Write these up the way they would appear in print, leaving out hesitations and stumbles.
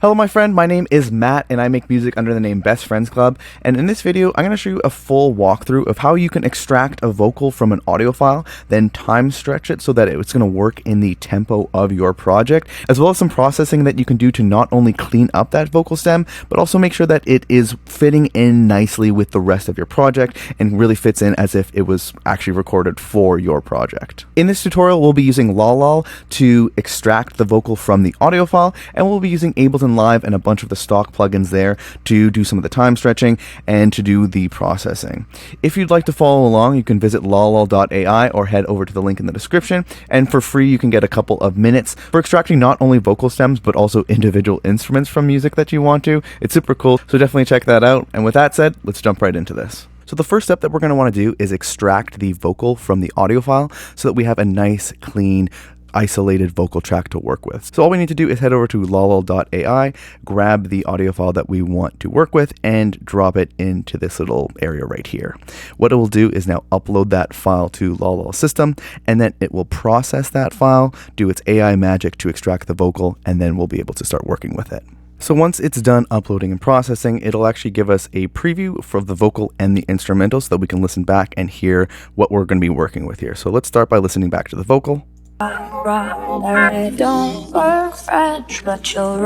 Hello my friend, my name is Matt and I make music under the name Best Friends Club, and in this video I'm going to show you a full walkthrough of how you can extract a vocal from an audio file, then time stretch it so that it's going to work in the tempo of your project, as well as some processing that you can do to not only clean up that vocal stem, but also make sure that it is fitting in nicely with the rest of your project and really fits in as if it was actually recorded for your project. In this tutorial we'll be using Lala to extract the vocal from the audio file, and we'll be using Ableton Live and a bunch of the stock plugins there to do some of the time stretching and to do the processing. If you'd like to follow along, you can visit lala.ai or head over to the link in the description, and for free you can get a couple of minutes for extracting not only vocal stems but also individual instruments from music that you want to. It's super cool, so definitely check that out. And with that said, let's jump right into this. So the first step that we're going to want to do is extract the vocal from the audio file so that we have a nice, clean, isolated vocal track to work with. So all we need to do is head over to lala.ai, grab the audio file that we want to work with, and drop it into this little area right here. What it will do is now upload that file to Lala system, and then it will process that file, do its AI magic to extract the vocal, and then we'll be able to start working with it. So once it's done uploading and processing, it'll actually give us a preview for the vocal and the instrumental so that we can listen back and hear what we're going to be working with here. So let's start by listening back to the vocal. I don't work French, but you'll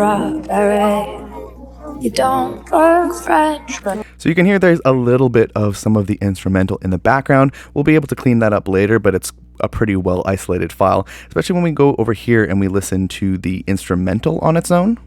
you don't work French, but... So you can hear there's a little bit of some of the instrumental in the background. We'll be able to clean that up later, but it's a pretty well isolated file, especially when we go over here and we listen to the instrumental on its own.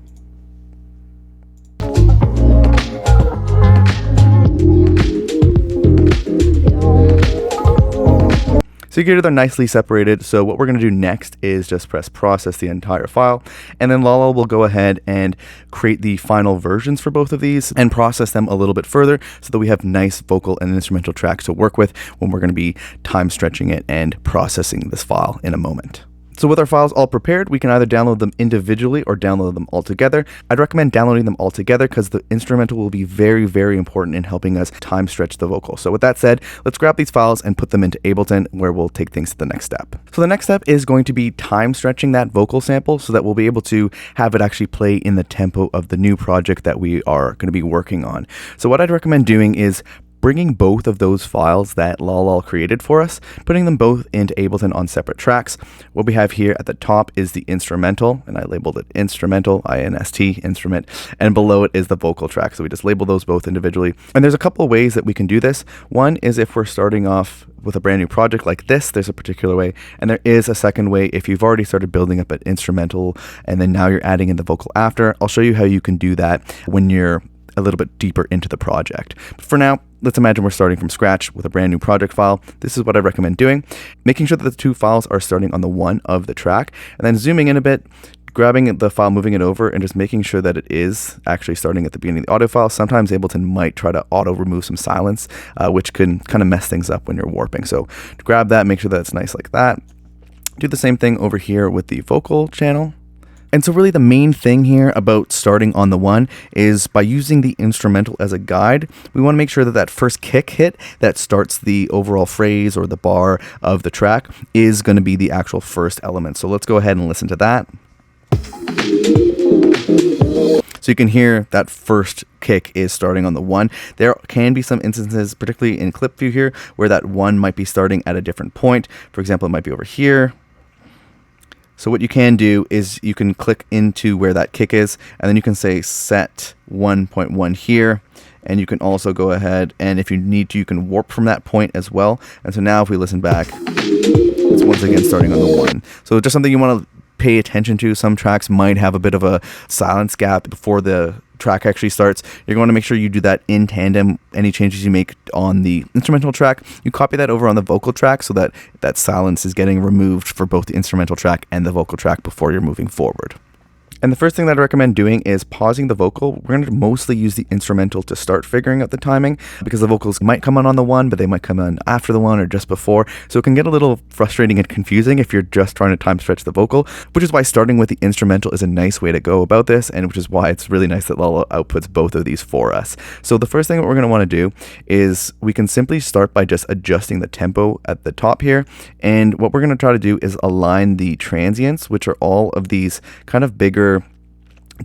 So you can hear they're nicely separated. So what we're going to do next is just press process the entire file, and then Lala will go ahead and create the final versions for both of these and process them a little bit further so that we have nice vocal and instrumental tracks to work with when we're going to be time stretching it and processing this file in a moment. So with our files all prepared, we can either download them individually or download them all together. I'd recommend downloading them all together because the instrumental will be very, very important in helping us time stretch the vocal. So with that said, let's grab these files and put them into Ableton, where we'll take things to the next step. So the next step is going to be time stretching that vocal sample so that we'll be able to have it actually play in the tempo of the new project that we are going to be working on. So what I'd recommend doing is bringing both of those files that Lala created for us, putting them both into Ableton on separate tracks. What we have here at the top is the instrumental, and I labeled it instrumental, INST, instrument, and below it is the vocal track. So we just label those both individually. And there's a couple of ways that we can do this. One is if we're starting off with a brand new project like this, there's a particular way, and there is a second way if you've already started building up an instrumental and then now you're adding in the vocal after. I'll show you how you can do that when you're a little bit deeper into the project. But for now, let's imagine we're starting from scratch with a brand new project file. This is what I recommend doing, making sure that the two files are starting on the one of the track, and then zooming in a bit, grabbing the file, moving it over, and just making sure that it is actually starting at the beginning of the audio file. Sometimes Ableton might try to auto remove some silence, which can kind of mess things up when you're warping. So grab that, make sure that it's nice like that. Do the same thing over here with the vocal channel. And so really the main thing here about starting on the one is by using the instrumental as a guide, we want to make sure that that first kick hit that starts the overall phrase or the bar of the track is going to be the actual first element. So let's go ahead and listen to that. So you can hear that first kick is starting on the one. There can be some instances, particularly in clip view here, where that one might be starting at a different point. For example, it might be over here. So what you can do is you can click into where that kick is, and then you can say set 1.1 here, and you can also go ahead and if you need to, you can warp from that point as well. And so now if we listen back, it's once again starting on the one. So just something you want to pay attention to. Some tracks might have a bit of a silence gap before the track actually starts. You're going to make sure you do that in tandem. Any changes you make on the instrumental track, you copy that over on the vocal track so that that silence is getting removed for both the instrumental track and the vocal track before you're moving forward. And the first thing that I recommend doing is pausing the vocal. We're going to mostly use the instrumental to start figuring out the timing because the vocals might come on the one, but they might come on after the one or just before. So it can get a little frustrating and confusing if you're just trying to time stretch the vocal, which is why starting with the instrumental is a nice way to go about this, and which is why it's really nice that Lala outputs both of these for us. So the first thing that we're going to want to do is we can simply start by just adjusting the tempo at the top here. And what we're going to try to do is align the transients, which are all of these kind of bigger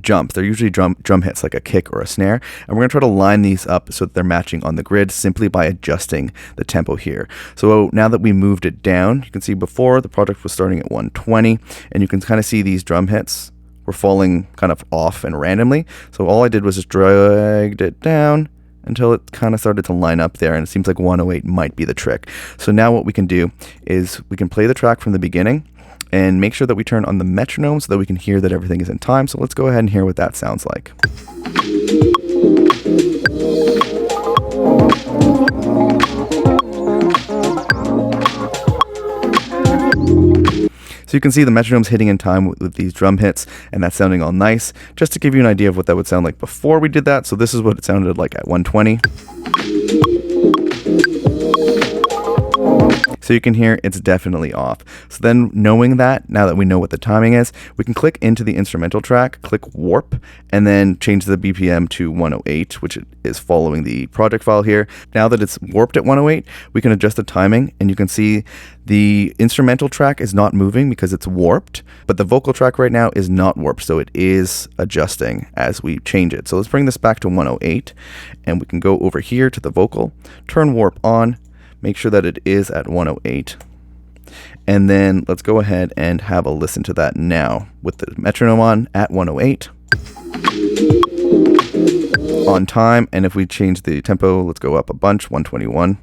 jumps. They're usually drum hits like a kick or a snare, and we're going to try to line these up so that they're matching on the grid simply by adjusting the tempo here. So now that we moved it down, you can see before the project was starting at 120, and you can kind of see these drum hits were falling kind of off and randomly. So all I did was just dragged it down until it kind of started to line up there, and it seems like 108 might be the trick. So now what we can do is we can play the track from the beginning and make sure that we turn on the metronome so that we can hear that everything is in time. So let's go ahead and hear what that sounds like. So you can see the metronome's hitting in time with these drum hits, and that's sounding all nice. Just to give you an idea of what that would sound like before we did that, so this is what it sounded like at 120. So you can hear it's definitely off. So then knowing that, now that we know what the timing is, we can click into the instrumental track, click warp, and then change the BPM to 108, which is following the project file here. Now that it's warped at 108, we can adjust the timing, and you can see the instrumental track is not moving because it's warped, but the vocal track right now is not warped, so it is adjusting as we change it. So let's bring this back to 108, and we can go over here to the vocal, turn warp on, make sure that it is at 108. And then let's go ahead and have a listen to that now with the metronome on at 108. On time, and if we change the tempo, let's go up a bunch, 121.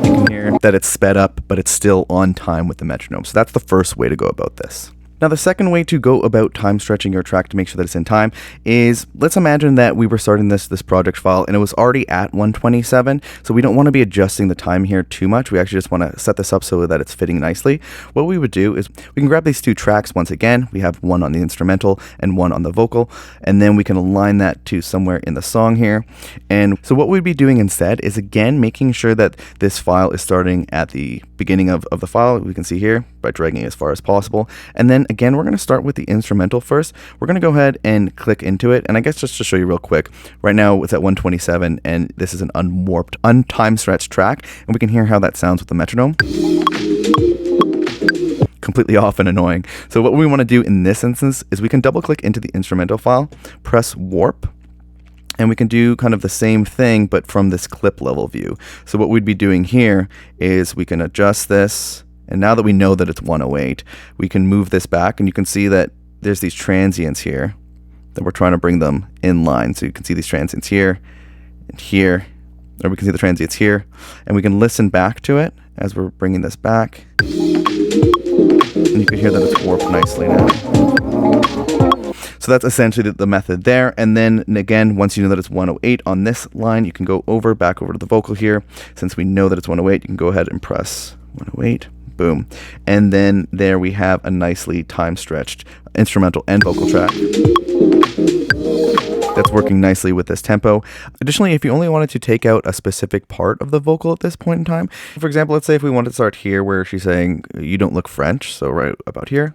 You can hear that it's sped up, but it's still on time with the metronome. So that's the first way to go about this. Now, the second way to go about time stretching your track to make sure that it's in time is, let's imagine that we were starting this project file and it was already at 127. So we don't want to be adjusting the time here too much. We actually just want to set this up so that it's fitting nicely. What we would do is we can grab these two tracks once again. We have one on the instrumental and one on the vocal, and then we can align that to somewhere in the song here. And so what we'd be doing instead is, again, making sure that this file is starting at the beginning of the file. We can see here by dragging it as far as possible. And then again, we're going to start with the instrumental first. We're going to go ahead and click into it. And I guess just to show you real quick, right now it's at 127, and this is an unwarped, untime stretched track. And we can hear how that sounds with the metronome. Completely off and annoying. So what we want to do in this instance is we can double click into the instrumental file, press warp, and we can do kind of the same thing, but from this clip level view. So what we'd be doing here is we can adjust this. And now that we know that it's 108, we can move this back, and you can see that there's these transients here that we're trying to bring them in line. So you can see these transients here and here, or we can see the transients here, and we can listen back to it as we're bringing this back. And you can hear that it's warped nicely now. So that's essentially the method there. And then again, once you know that it's 108 on this line, you can go back over to the vocal here. Since we know that it's 108, you can go ahead and press 108. Boom. And then there we have a nicely time stretched instrumental and vocal track that's working nicely with this tempo. Additionally, if you only wanted to take out a specific part of the vocal at this point in time, for example, let's say if we wanted to start here where she's saying, "You don't look French," so right about here.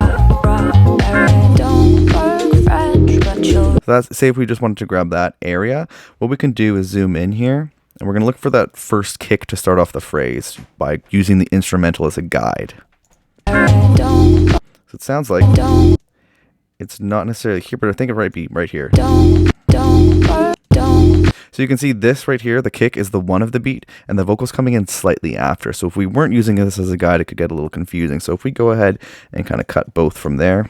So that's, say if we just wanted to grab that area, what we can do is zoom in here. And we're going to look for that first kick to start off the phrase by using the instrumental as a guide. So it sounds like it's not necessarily here, but I think it might be right here. So you can see this right here, the kick is the one of the beat, and the vocal's coming in slightly after. So if we weren't using this as a guide, it could get a little confusing. So if we go ahead and kind of cut both from there,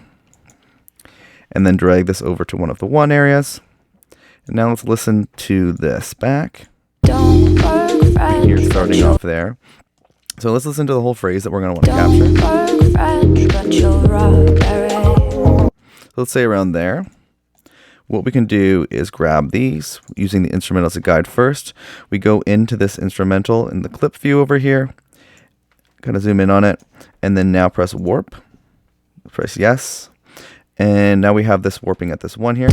and then drag this over to one of the one areas. And now let's listen to this back. Here, starting off there. So let's listen to the whole phrase that we're going to want to capture. So let's say around there. What we can do is grab these using the instrumental as a guide first. We go into this instrumental in the clip view over here. Kind of zoom in on it. And then now press warp. Press yes. And now we have this warping at this one here.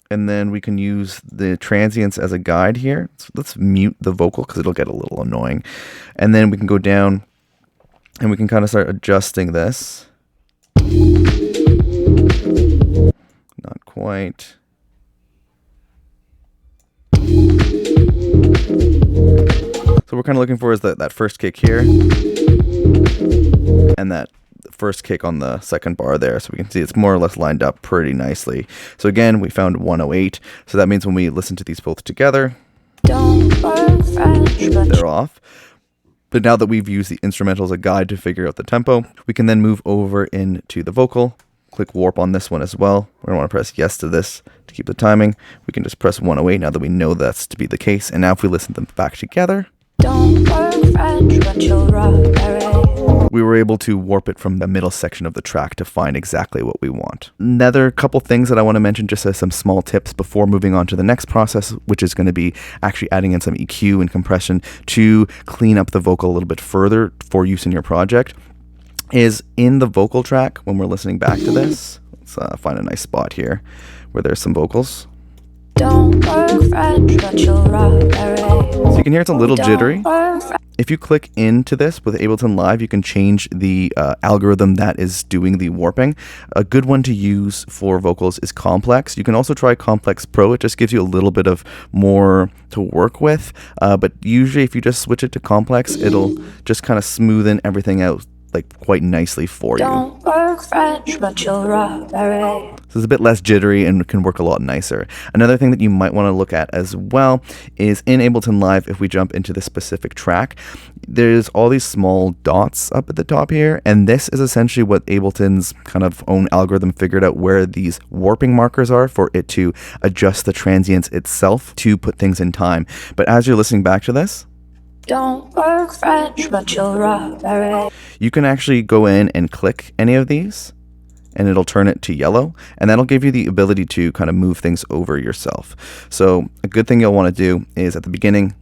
And then we can use the transients as a guide here. So let's mute the vocal because it'll get a little annoying. And then we can go down and we can kind of start adjusting this. Not quite. So we're kind of looking for is that first kick here. and that first kick on the second bar there, so we can see it's more or less lined up pretty nicely. So again, we found 108, so that means when we listen to these both together, they're off. But now that we've used the instrumental as a guide to figure out the tempo, we can then move over into the vocal. Click warp on this one as well. We're going to want to press yes to this to keep the timing. We can just press 108 now that we know that's to be the case. And now if we listen to them back together, we were able to warp it from the middle section of the track to find exactly what we want. Another couple things that I want to mention just as some small tips before moving on to the next process, which is going to be actually adding in some EQ and compression to clean up the vocal a little bit further for use in your project, is in the vocal track when we're listening back to this. Let's find a nice spot here where there's some vocals. So you can hear it's a little jittery. If you click into this with Ableton Live, you can change the algorithm that is doing the warping. A good one to use for vocals is Complex. You can also try Complex Pro. It just gives you a little bit of more to work with. But usually if you just switch it to Complex, it'll just kind of smoothen everything out like quite nicely for you. Don't work French, but you'll raspberry. So it's a bit less jittery and can work a lot nicer. Another thing that you might want to look at as well is in Ableton Live, if we jump into this specific track, there's all these small dots up at the top here, and this is essentially what Ableton's kind of own algorithm figured out where these warping markers are for it to adjust the transients itself to put things in time. But as you're listening back to this, don't work French, but you'll raspberry. You can actually go in and click any of these and it'll turn it to yellow, and that'll give you the ability to kind of move things over yourself. So a good thing you'll want to do is at the beginning,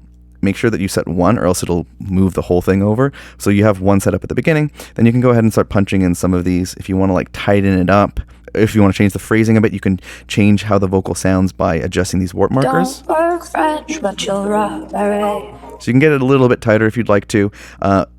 make sure that you set 1 or else it'll move the whole thing over. So you have 1 set up at the beginning, then you can go ahead and start punching in some of these. If you want to like tighten it up, if you want to change the phrasing a bit, you can change how the vocal sounds by adjusting these warp markers. Don't work French, but you'll raspberry. So you can get it a little bit tighter if you'd like to,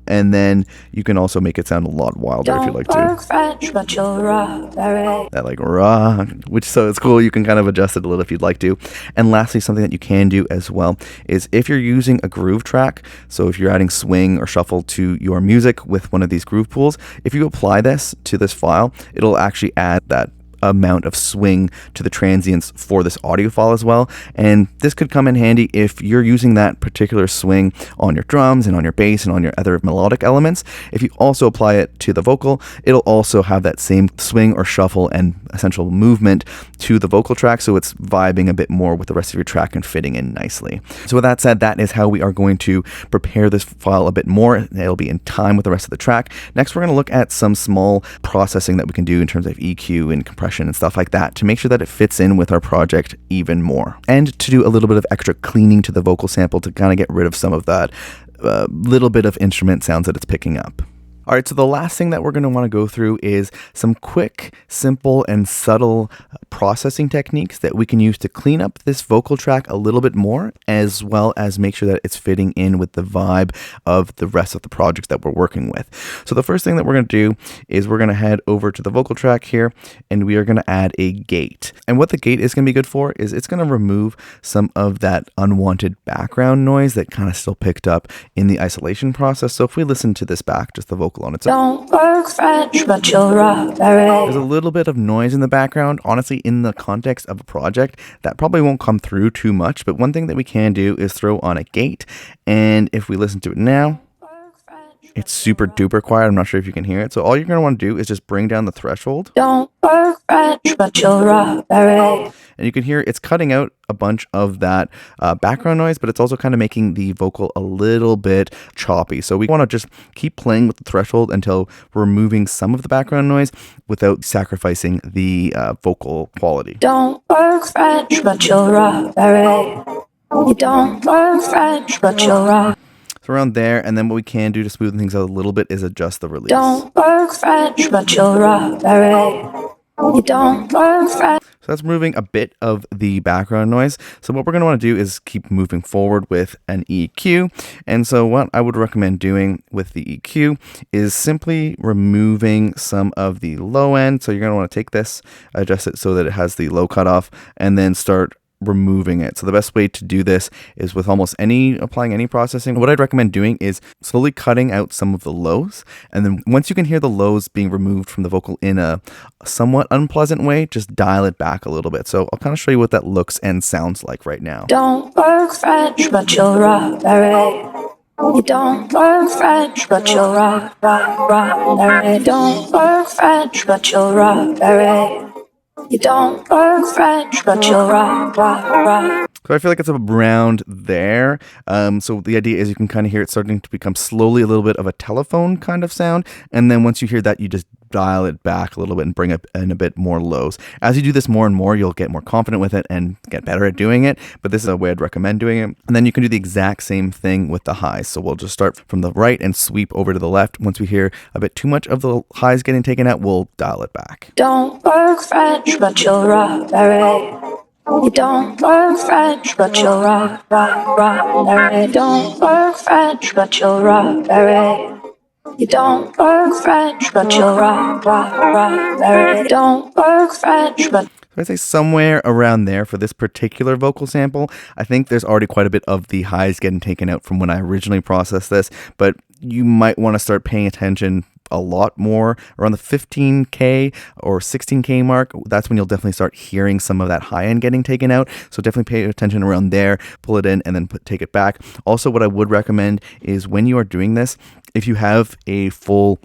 and then you can also make it sound a lot wilder if you'd like to. Don't work French, but you'll raspberry. That like rah, which so it's cool. You can kind of adjust it a little if you'd like to. And lastly, something that you can do as well is if you're using a groove track, so if you're adding swing or shuffle to your music with one of these groove pools, if you apply this to this file, it'll actually add that amount of swing to the transients for this audio file as well. And this could come in handy if you're using that particular swing on your drums and on your bass and on your other melodic elements. If you also apply it to the vocal, it'll also have that same swing or shuffle and essential movement to the vocal track, so it's vibing a bit more with the rest of your track and fitting in nicely. So with that said, that is how we are going to prepare this file a bit more. It'll be in time with the rest of the track. Next, we're going to look at some small processing that we can do in terms of EQ and compression and stuff like that to make sure that it fits in with our project even more, and to do a little bit of extra cleaning to the vocal sample to kind of get rid of some of that little bit of instrument sounds that it's picking up. All right, so the last thing that we're going to want to go through is some quick, simple, and subtle processing techniques that we can use to clean up this vocal track a little bit more, as well as make sure that it's fitting in with the vibe of the rest of the projects that we're working with. So the first thing that we're going to do is we're going to head over to the vocal track here, and we are going to add a gate. And what the gate is going to be good for is it's going to remove some of that unwanted background noise that kind of still picked up in the isolation process. So if we listen to this back, just the vocal on its own, Don't work French, but you'll raspberry. there's a little bit of noise in the background. Honestly, in the context of a project, that probably won't come through too much, but one thing that we can do is throw on a gate, and if we listen to it now, it's super duper quiet. I'm not sure if you can hear it. So all you're going to want to do is just bring down the threshold. Don't work French, but you'll raspberry. And you can hear it's cutting out a bunch of that background noise, but it's also kind of making the vocal a little bit choppy. So we want to just keep playing with the threshold until we're removing some of the background noise without sacrificing the vocal quality. Don't work French, but you'll raspberry. You don't work French, but you'll raspberry. So around there, and then what we can do to smoothen things out a little bit is adjust the release. Don't work French, but you'll raspberry. You don't work French. So that's removing a bit of the background noise. So what we're going to want to do is keep moving forward with an EQ. And so what I would recommend doing with the EQ is simply removing some of the low end. So you're going to want to take this, adjust it so that it has the low cutoff, and then start removing it. So the best way to do this is with applying any processing. What I'd recommend doing is slowly cutting out some of the lows. And then once you can hear the lows being removed from the vocal in a somewhat unpleasant way, just dial it back a little bit. So I'll kind of show you what that looks and sounds like right now. Don't work French, but you'll rock, alright. You don't work French, but you'll rock, alright. Don't work French, but you'll rock, alright. You don't work French, but you'll rock. So I feel like it's around there. So the idea is you can kind of hear it starting to become slowly a little bit of a telephone kind of sound. And then once you hear that, you just dial it back a little bit and bring it in a bit more lows. As you do this more and more, you'll get more confident with it and get better at doing it. But this is a way I'd recommend doing it. And then you can do the exact same thing with the highs. So we'll just start from the right and sweep over to the left. Once we hear a bit too much of the highs getting taken out, we'll dial it back. Don't work French, but you'll rock, alright. You don't work French, but you'll rock, alright. Don't work French, but you'll rock, alright. You don't work French, but you'll rock, alright. Don't work French, but... So I'd say somewhere around there for this particular vocal sample. I think there's already quite a bit of the highs getting taken out from when I originally processed this, but you might want to start paying attention a lot more around the 15K or 16K mark. That's when you'll definitely start hearing some of that high end getting taken out. So definitely pay attention around there, pull it in and then take it back. Also, what I would recommend is when you are doing this, if you have a full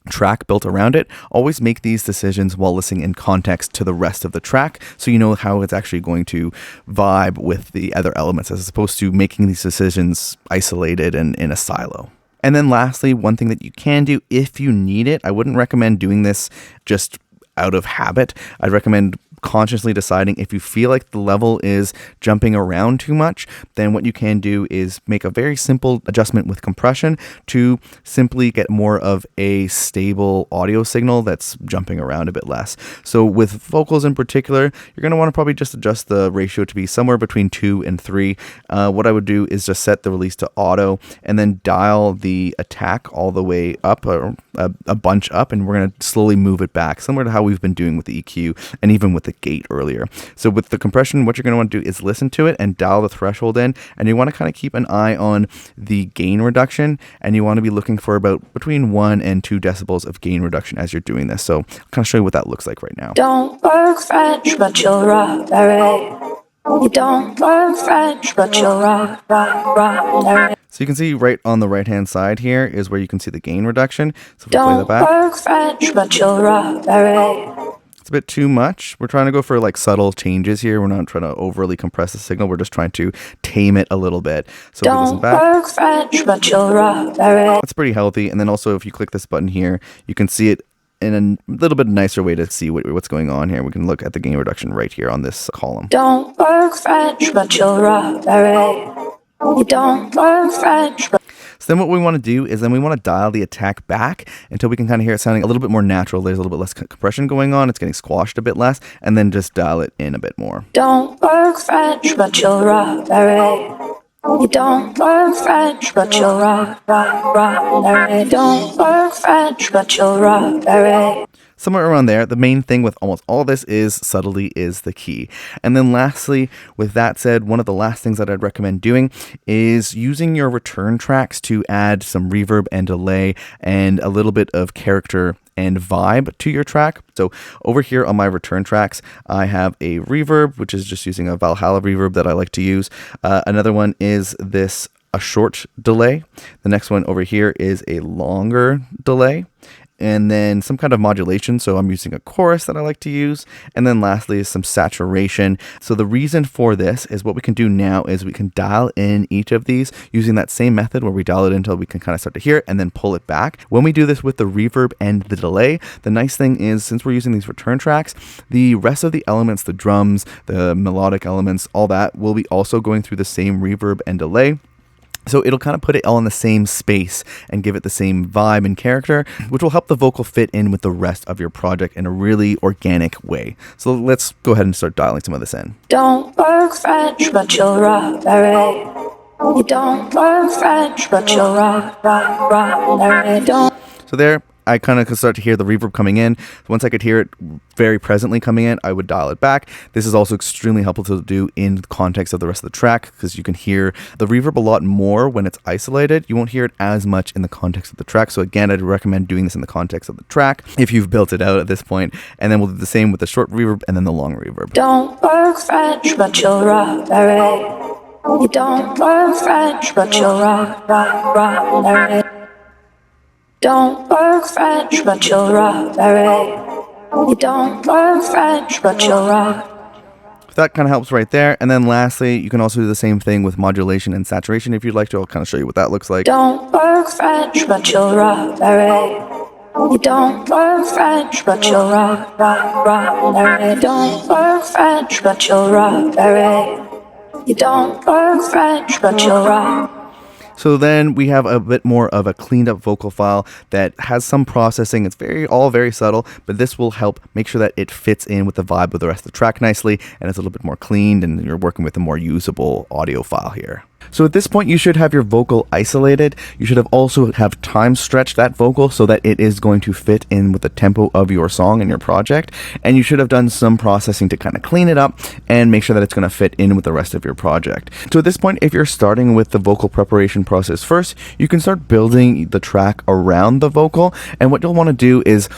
track built around it, always make these decisions while listening in context to the rest of the track, so you know how it's actually going to vibe with the other elements, as opposed to making these decisions isolated and in a silo. And then lastly, one thing that you can do if you need it, I wouldn't recommend doing this just out of habit. I'd recommend consciously deciding if you feel like the level is jumping around too much, then what you can do is make a very simple adjustment with compression to simply get more of a stable audio signal that's jumping around a bit less. So with vocals in particular, you're going to want to probably just adjust the ratio to be somewhere between 2 and 3. What I would do is just set the release to auto and then dial the attack all the way up, or a bunch up, and we're going to slowly move it back, similar to how we've been doing with the EQ and even with the gate earlier. So with the compression, what you're going to want to do is listen to it and dial the threshold in, and you want to kind of keep an eye on the gain reduction, and you want to be looking for about between 1 and 2 decibels of gain reduction as you're doing this. So I'll kind of show you what that looks like right now. Don't work French, but you'll rock, alright. You don't work French, but you'll rock, alright. So you can see right on the right hand side here is where you can see the gain reduction. So if we play that Don't back, work French, but you'll rock, alright. it's a bit too much. We're trying to go for like subtle changes here. We're not trying to overly compress the signal. We're just trying to tame it a little bit. So if we listen Don't back, work French, but you'll rock, alright. that's pretty healthy. And then also if you click this button here, you can see it in a little bit nicer way to see what's going on here. We can look at the gain reduction right here on this column. Don't work French, but you'll rock, alright. You don't work French, but... So then what we want to do is then we want to dial the attack back until we can kind of hear it sounding a little bit more natural. There's a little bit less compression going on. It's getting squashed a bit less, and then just dial it in a bit more. Don't work French, but you'll rock, alright. You don't work French, but you'll rock, alright. Don't work French, but you'll rock, alright. Somewhere around there. The main thing with almost all this is subtlety is the key. And then lastly, with that said, one of the last things that I'd recommend doing is using your return tracks to add some reverb and delay and a little bit of character and vibe to your track. So over here on my return tracks, I have a reverb, which is just using a Valhalla reverb that I like to use. Another one is a short delay. The next one over here is a longer delay. And then some kind of modulation. So I'm using a chorus that I like to use. And then lastly is some saturation. So the reason for this is what we can do now is we can dial in each of these using that same method where we dial it until we can kind of start to hear it and then pull it back. When we do this with the reverb and the delay, the nice thing is since we're using these return tracks, the rest of the elements, the drums, the melodic elements, all that will be also going through the same reverb and delay. So it'll kind of put it all in the same space and give it the same vibe and character, which will help the vocal fit in with the rest of your project in a really organic way. So let's go ahead and start dialing some of this in. Don't work French, but you'll rock, alright. You don't work French, but you'll rock, alright. Don't. So there, I kind of could start to hear the reverb coming in. Once I could hear it very presently coming in, I would dial it back. This is also extremely helpful to do in the context of the rest of the track, because you can hear the reverb a lot more when it's isolated. You won't hear it as much in the context of the track. So again, I'd recommend doing this in the context of the track if you've built it out at this point. And then we'll do the same with the short reverb and then the long reverb. Don't work French, but you'll rock, baby. You don't work French, but you'll rock, baby. Don't work French, but you'll rock, baby. You don't work French, but you'll rock. That kind of helps right there. And then lastly, you can also do the same thing with modulation and saturation if you'd like to. I'll kind of show you what that looks like. Don't work French, but you'll rock, baby. You don't work French, but you'll rock, baby. Don't work French, but you'll rock, baby. You don't work French, but you'll rock. So then we have a bit more of a cleaned up vocal file that has some processing. It's all very subtle, but this will help make sure that it fits in with the vibe of the rest of the track nicely, and it's a little bit more cleaned, and you're working with a more usable audio file here. So at this point, you should have your vocal isolated. You should also have time stretched that vocal so that it is going to fit in with the tempo of your song and your project. And you should have done some processing to kind of clean it up and make sure that it's going to fit in with the rest of your project. So at this point, if you're starting with the vocal preparation process first, you can start building the track around the vocal. And what you'll want to do is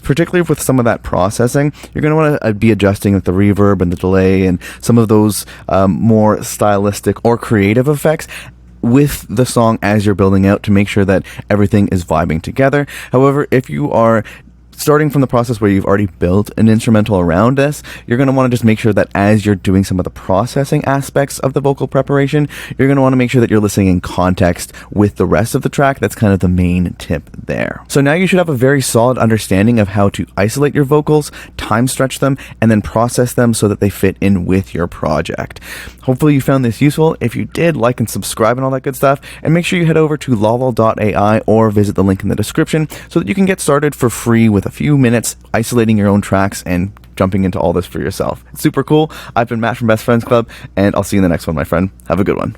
particularly with some of that processing, you're going to want to be adjusting with the reverb and the delay and some of those more stylistic or creative effects with the song as you're building out to make sure that everything is vibing together. However, if you are starting from the process where you've already built an instrumental around this, you're going to want to just make sure that as you're doing some of the processing aspects of the vocal preparation, you're going to want to make sure that you're listening in context with the rest of the track. That's kind of the main tip there. So now you should have a very solid understanding of how to isolate your vocals, time stretch them, and then process them so that they fit in with your project. Hopefully you found this useful. If you did, like and subscribe and all that good stuff, and make sure you head over to lalal.ai or visit the link in the description so that you can get started for free with a few minutes isolating your own tracks and jumping into all this for yourself. It's super cool. I've been Matt from Best Friends Club, and I'll see you in the next one, my friend. Have a good one.